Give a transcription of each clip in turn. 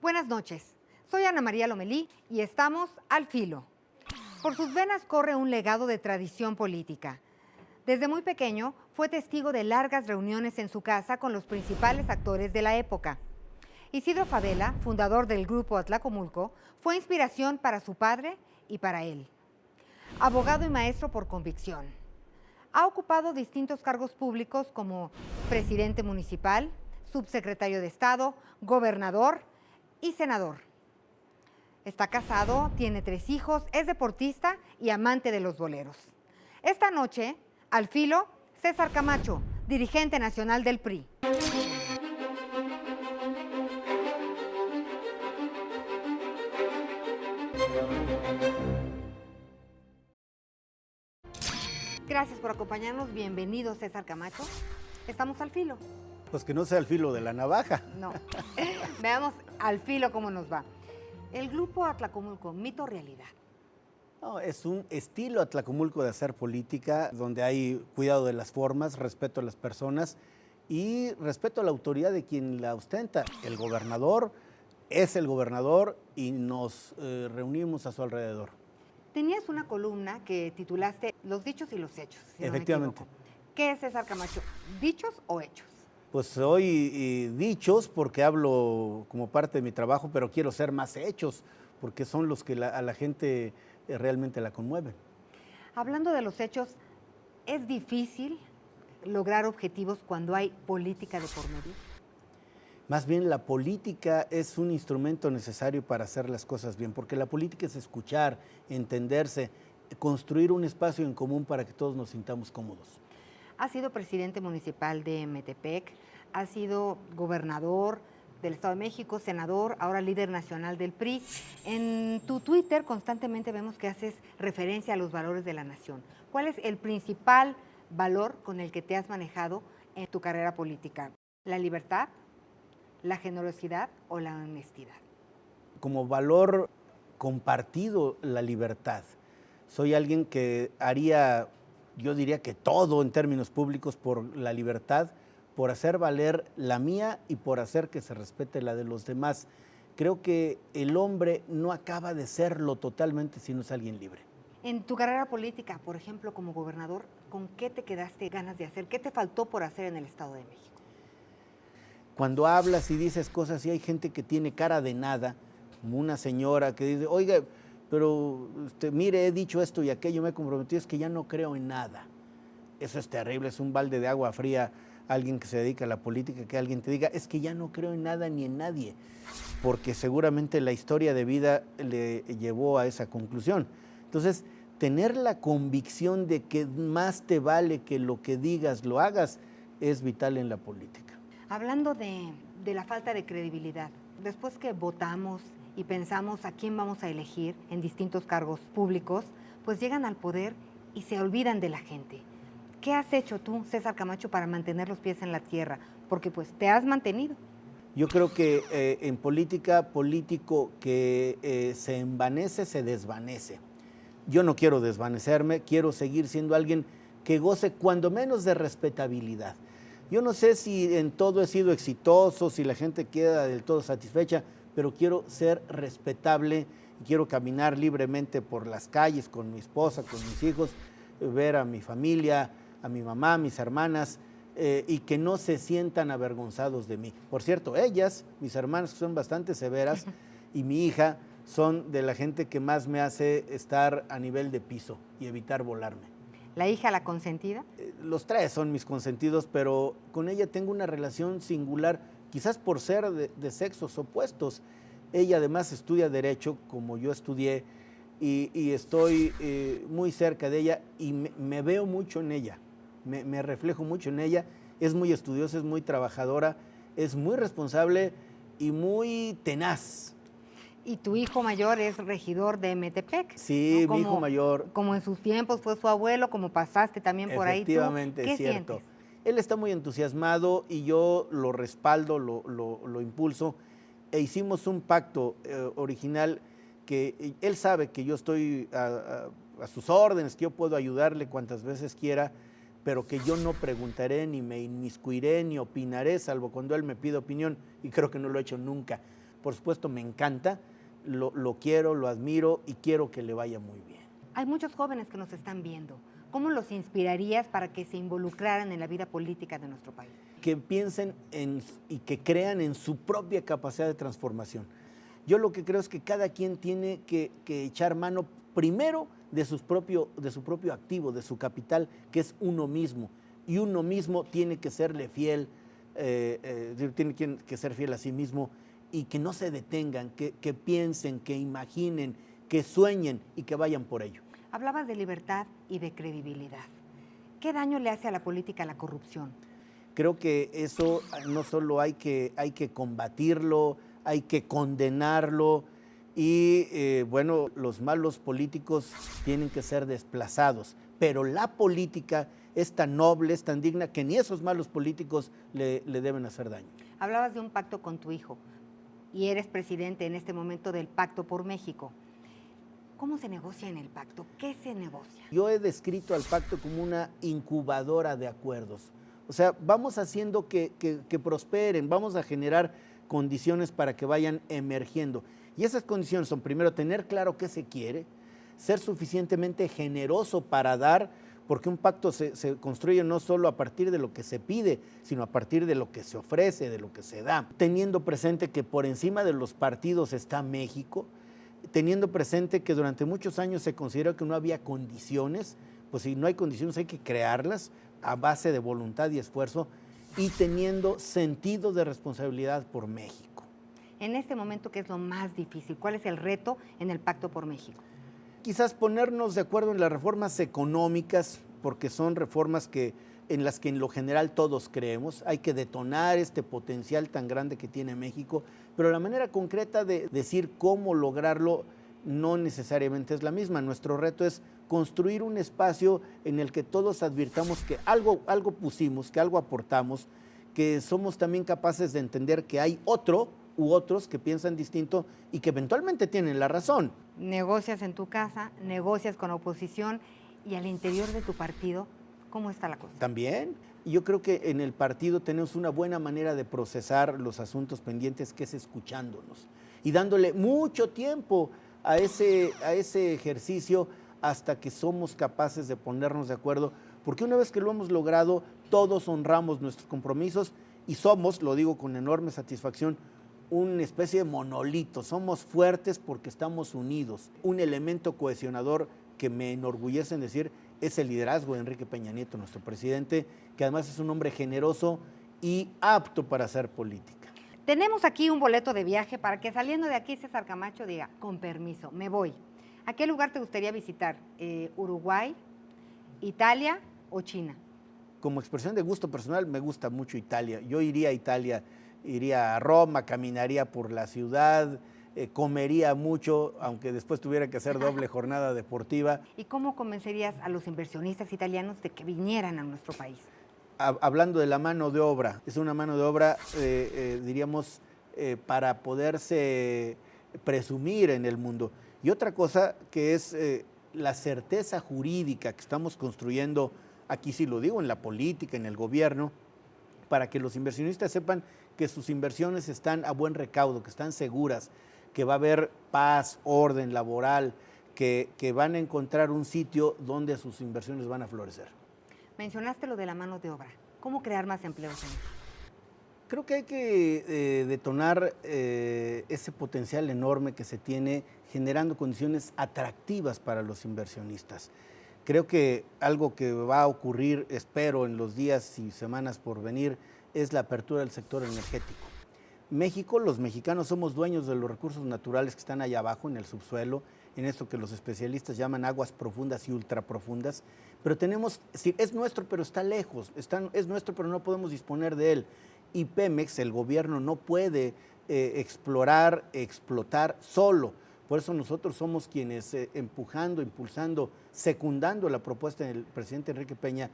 Buenas noches, soy Ana María Lomelí y estamos al filo. Por sus venas corre un legado de tradición política. Desde muy pequeño fue testigo de largas reuniones en su casa con los principales actores de la época. Isidro Fabela, fundador del grupo Atlacomulco, fue inspiración para su padre y para él. Abogado y maestro por convicción. Ha ocupado distintos cargos públicos como presidente municipal, subsecretario de Estado, gobernador y senador. Está casado, tiene 3 hijos, es deportista y amante de los boleros. Esta noche, al filo, César Camacho, dirigente nacional del PRI. Gracias por acompañarnos, bienvenido César Camacho. Estamos al filo. Pues que no sea al filo de la navaja. No, veamos al filo cómo nos va. El grupo Atlacomulco, mito o realidad. No, es un estilo Atlacomulco de hacer política, donde hay cuidado de las formas, respeto a las personas y respeto a la autoridad de quien la ostenta. El gobernador es el gobernador y nos reunimos a su alrededor. Tenías una columna que titulaste Los dichos y los hechos, si Efectivamente. no me equivoco. ¿Qué es, César Camacho? ¿Dichos o hechos? Pues soy dichos porque hablo como parte de mi trabajo, pero quiero ser más hechos porque son los que a la gente realmente la conmueven. Hablando de los hechos, ¿es difícil lograr objetivos cuando hay política de por medio? Más bien la política es un instrumento necesario para hacer las cosas bien, porque la política es escuchar, entenderse, construir un espacio en común para que todos nos sintamos cómodos. Ha sido presidente municipal de Metepec, ha sido gobernador del Estado de México, senador, ahora líder nacional del PRI. En tu Twitter constantemente vemos que haces referencia a los valores de la nación. ¿Cuál es el principal valor con el que te has manejado en tu carrera política? ¿La libertad, la generosidad o la honestidad? Como valor compartido, la libertad. Soy alguien que haría, yo diría que todo en términos públicos por la libertad, por hacer valer la mía y por hacer que se respete la de los demás. Creo que el hombre no acaba de serlo totalmente si no es alguien libre. En tu carrera política, por ejemplo, como gobernador, ¿con qué te quedaste ganas de hacer? ¿Qué te faltó por hacer en el Estado de México? Cuando hablas y dices cosas y hay gente que tiene cara de nada, como una señora que dice, oiga, pero mire, he dicho esto y aquello, me he comprometido, es que ya no creo en nada. Eso es terrible, es un balde de agua fría a alguien que se dedica a la política, que alguien te diga, es que ya no creo en nada ni en nadie, porque seguramente la historia de vida le llevó a esa conclusión. Entonces, tener la convicción de que más te vale que lo que digas lo hagas es vital en la política. Hablando de la falta de credibilidad, después que votamos y pensamos a quién vamos a elegir en distintos cargos públicos, pues llegan al poder y se olvidan de la gente. ¿Qué has hecho tú, César Camacho, para mantener los pies en la tierra? Porque pues te has mantenido. Yo creo que en política, político que se envanece, se desvanece. Yo no quiero desvanecerme, quiero seguir siendo alguien que goce cuando menos de respetabilidad. Yo no sé si en todo he sido exitoso, si la gente queda del todo satisfecha, pero quiero ser respetable y quiero caminar libremente por las calles con mi esposa, con mis hijos, ver a mi familia, a mi mamá, a mis hermanas, y que no se sientan avergonzados de mí. Por cierto, ellas, mis hermanas, que son bastante severas, y mi hija, son de la gente que más me hace estar a nivel de piso y evitar volarme. ¿La hija, la consentida? Los 3 son mis consentidos, pero con ella tengo una relación singular, quizás por ser de sexos opuestos. Ella además estudia Derecho, como yo estudié, y estoy muy cerca de ella y me veo mucho en ella, me reflejo mucho en ella. Es muy estudiosa, es muy trabajadora, es muy responsable y muy tenaz. Y tu hijo mayor es regidor de Metepec. Sí, ¿no? mi hijo mayor. Como en sus tiempos fue su abuelo, como pasaste también por ahí tú. Efectivamente, ¿Qué es cierto. sientes? Él está muy entusiasmado y yo lo respaldo, lo impulso. E hicimos un pacto original que él sabe que yo estoy a sus órdenes, que yo puedo ayudarle cuantas veces quiera, pero que yo no preguntaré, ni me inmiscuiré, ni opinaré, salvo cuando él me pide opinión, y creo que no lo he hecho nunca. por supuesto me encanta, lo quiero, lo admiro y quiero que le vaya muy bien. Hay muchos jóvenes que nos están viendo. ¿Cómo los inspirarías para que se involucraran en la vida política de nuestro país? Que piensen y que crean en su propia capacidad de transformación. Yo lo que creo es que cada quien tiene que echar mano primero de su propio activo, de su capital, que es uno mismo. Y uno mismo tiene que serle fiel, tiene que ser fiel a sí mismo y que no se detengan, que piensen, que imaginen, que sueñen y que vayan por ello. Hablabas de libertad y de credibilidad. ¿Qué daño le hace a la política la corrupción? Creo que eso no solo hay que combatirlo, hay que condenarlo y bueno, los malos políticos tienen que ser desplazados, pero la política es tan noble, es tan digna que ni esos malos políticos le deben hacer daño. Hablabas de un pacto con tu hijo y eres presidente en este momento del Pacto por México. ¿Cómo se negocia en el pacto? ¿Qué se negocia? Yo he descrito al pacto como una incubadora de acuerdos. O sea, vamos haciendo que prosperen, vamos a generar condiciones para que vayan emergiendo. Y esas condiciones son, primero, tener claro qué se quiere, ser suficientemente generoso para dar, porque un pacto se construye no solo a partir de lo que se pide, sino a partir de lo que se ofrece, de lo que se da. Teniendo presente que por encima de los partidos está México, teniendo presente que durante muchos años se consideró que no había condiciones, pues si no hay condiciones hay que crearlas a base de voluntad y esfuerzo, y teniendo sentido de responsabilidad por México. En este momento, ¿qué es lo más difícil? ¿Cuál es el reto en el Pacto por México? Quizás ponernos de acuerdo en las reformas económicas, porque son reformas en las que en lo general todos creemos. Hay que detonar este potencial tan grande que tiene México, pero la manera concreta de decir cómo lograrlo no necesariamente es la misma. Nuestro reto es construir un espacio en el que todos advirtamos que algo pusimos, que algo aportamos, que somos también capaces de entender que hay otro u otros que piensan distinto y que eventualmente tienen la razón. Negocias en tu casa, negocias con la oposición y al interior de tu partido, ¿cómo está la cosa? También, yo creo que en el partido tenemos una buena manera de procesar los asuntos pendientes, que es escuchándonos y dándole mucho tiempo a ese ejercicio hasta que somos capaces de ponernos de acuerdo, porque una vez que lo hemos logrado, todos honramos nuestros compromisos y somos, lo digo con enorme satisfacción, una especie de monolito. Somos fuertes porque estamos unidos. Un elemento cohesionador que me enorgullece en decir es el liderazgo de Enrique Peña Nieto, nuestro presidente, que además es un hombre generoso y apto para hacer política. Tenemos aquí un boleto de viaje para que saliendo de aquí César Camacho diga, con permiso, me voy. ¿A qué lugar te gustaría visitar? ¿Uruguay, Italia o China? Como expresión de gusto personal, me gusta mucho Italia. Yo iría a Italia, iría a Roma, caminaría por la ciudad, comería mucho, aunque después tuviera que hacer doble jornada deportiva. ¿Y cómo convencerías a los inversionistas italianos de que vinieran a nuestro país? Hablando de la mano de obra, es una mano de obra, diríamos, para poderse presumir en el mundo. Y otra cosa que es la certeza jurídica que estamos construyendo, aquí sí lo digo, en la política, en el gobierno, para que los inversionistas sepan que sus inversiones están a buen recaudo, que están seguras, que va a haber paz, orden laboral, que van a encontrar un sitio donde sus inversiones van a florecer. Mencionaste lo de la mano de obra. ¿Cómo crear más empleos en México? Creo que hay que detonar ese potencial enorme que se tiene generando condiciones atractivas para los inversionistas. Creo que algo que va a ocurrir, espero, en los días y semanas por venir, es la apertura del sector energético. México, los mexicanos somos dueños de los recursos naturales que están allá abajo en el subsuelo, en esto que los especialistas llaman aguas profundas y ultraprofundas, pero tenemos, es nuestro pero está lejos, es nuestro pero no podemos disponer de él. Y Pemex, el gobierno, no puede explorar, explotar solo. Por eso nosotros somos quienes empujando, impulsando, secundando la propuesta del presidente Enrique Peña,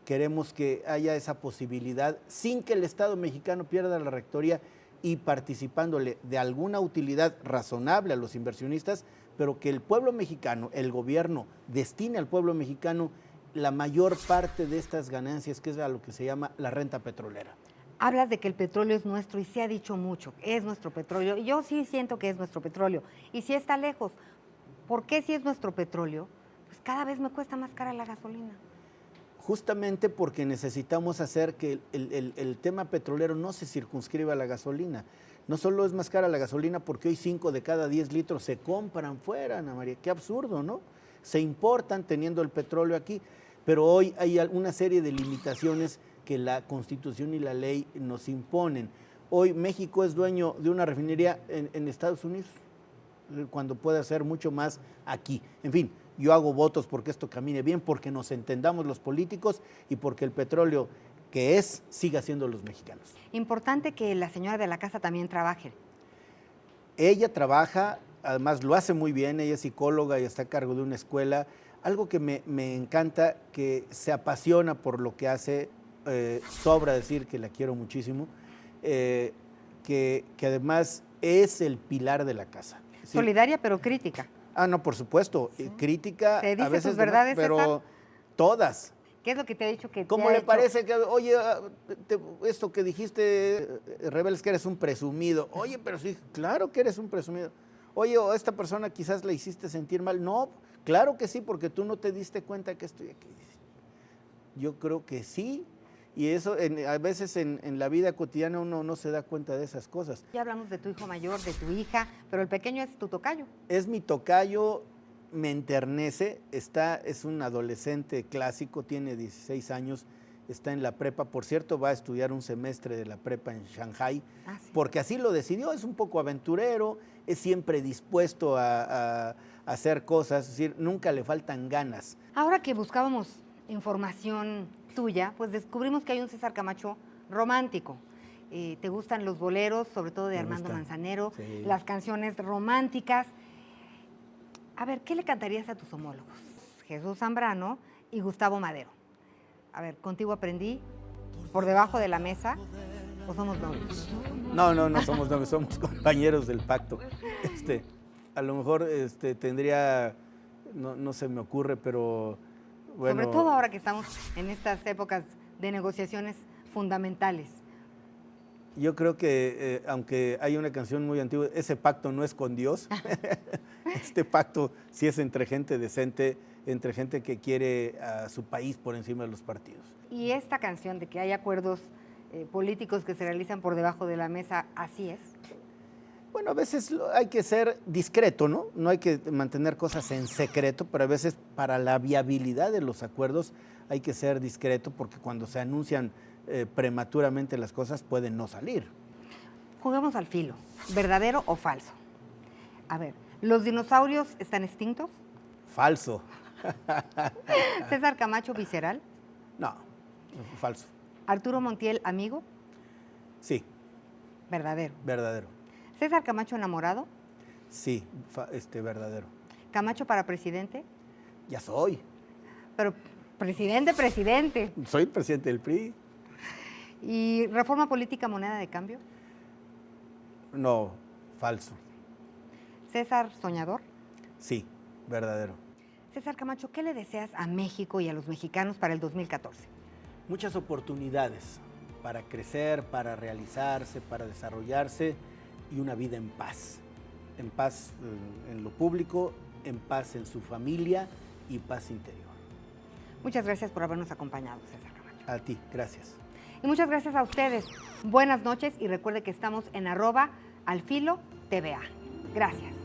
queremos que haya esa posibilidad sin que el Estado mexicano pierda la rectoría y participándole de alguna utilidad razonable a los inversionistas, pero que el pueblo mexicano, el gobierno, destine al pueblo mexicano la mayor parte de estas ganancias, que es a lo que se llama la renta petrolera. Hablas de que el petróleo es nuestro y se ha dicho mucho, es nuestro petróleo. Y yo sí siento que es nuestro petróleo. Y si está lejos, ¿por qué si es nuestro petróleo? Pues cada vez me cuesta más cara la gasolina. Justamente porque necesitamos hacer que el tema petrolero no se circunscriba a la gasolina. No solo es más cara la gasolina porque hoy 5 de cada 10 litros se compran fuera, Ana María. Qué absurdo, ¿no? Se importan teniendo el petróleo aquí, pero hoy hay una serie de limitaciones que la Constitución y la ley nos imponen. Hoy México es dueño de una refinería en Estados Unidos, cuando puede hacer mucho más aquí. En fin, yo hago votos porque esto camine bien, porque nos entendamos los políticos y porque el petróleo que es, siga siendo los mexicanos. Importante que la señora de la casa también trabaje. Ella trabaja, además lo hace muy bien, ella es psicóloga y está a cargo de una escuela. Algo que me encanta, que se apasiona por lo que hace, sobra decir que la quiero muchísimo, que además es el pilar de la casa. ¿Sí? Solidaria pero crítica. Ah, no, por supuesto, Sí. Crítica ¿Te dice a veces, sus verdades, pero César? todas. ¿Qué es lo que te ha dicho que ¿Cómo te ha le hecho? parece que, oye, esto que dijiste, revelas que eres un presumido? Oye, pero sí, claro que eres un presumido. Oye, o esta persona quizás la hiciste sentir mal. No, claro que sí, porque tú no te diste cuenta que estoy aquí. Yo creo que sí, y eso a veces en la vida cotidiana uno no se da cuenta de esas cosas. Ya hablamos de tu hijo mayor, de tu hija, pero el pequeño es tu tocayo. Es mi tocayo, me enternece, es un adolescente clásico, tiene 16 años, está en la prepa, por cierto, va a estudiar un semestre de la prepa en Shanghái, Sí. porque así lo decidió, es un poco aventurero, es siempre dispuesto a hacer cosas, es decir, nunca le faltan ganas. Ahora que buscábamos información tuya, pues descubrimos que hay un César Camacho romántico. ¿Te gustan los boleros, sobre todo de Me Armando gustan, Manzanero, sí. las canciones románticas? A ver, ¿qué le cantarías a tus homólogos? Jesús Zambrano y Gustavo Madero. A ver, ¿contigo aprendí? ¿Por debajo de la mesa? ¿O somos novios? No somos novios, somos compañeros del pacto. A lo mejor tendría, no se me ocurre, pero bueno. Sobre todo ahora que estamos en estas épocas de negociaciones fundamentales. Yo creo que, aunque hay una canción muy antigua, ese pacto no es con Dios. Este pacto sí es entre gente decente, entre gente que quiere a su país por encima de los partidos. Y esta canción de que hay acuerdos políticos que se realizan por debajo de la mesa, ¿así es? Bueno, a veces hay que ser discreto, ¿no? No hay que mantener cosas en secreto, pero a veces para la viabilidad de los acuerdos hay que ser discreto, porque cuando se anuncian prematuramente las cosas pueden no salir. Juguemos al filo, ¿verdadero o falso? A ver, ¿los dinosaurios están extintos? Falso. ¿César Camacho visceral? No, falso. ¿Arturo Montiel amigo? Sí, Verdadero. verdadero. ¿César Camacho enamorado? Sí, verdadero. ¿Camacho para presidente? Ya soy. Pero presidente. Soy el presidente del PRI. ¿Y reforma política moneda de cambio? No, falso. ¿César soñador? Sí, verdadero. César Camacho, ¿qué le deseas a México y a los mexicanos para el 2014? Muchas oportunidades para crecer, para realizarse, para desarrollarse y una vida en paz. En paz en lo público, en paz en su familia y paz interior. Muchas gracias por habernos acompañado, César Camacho. A ti, gracias. Y muchas gracias a ustedes. Buenas noches y recuerde que estamos en @alfilotva. Gracias.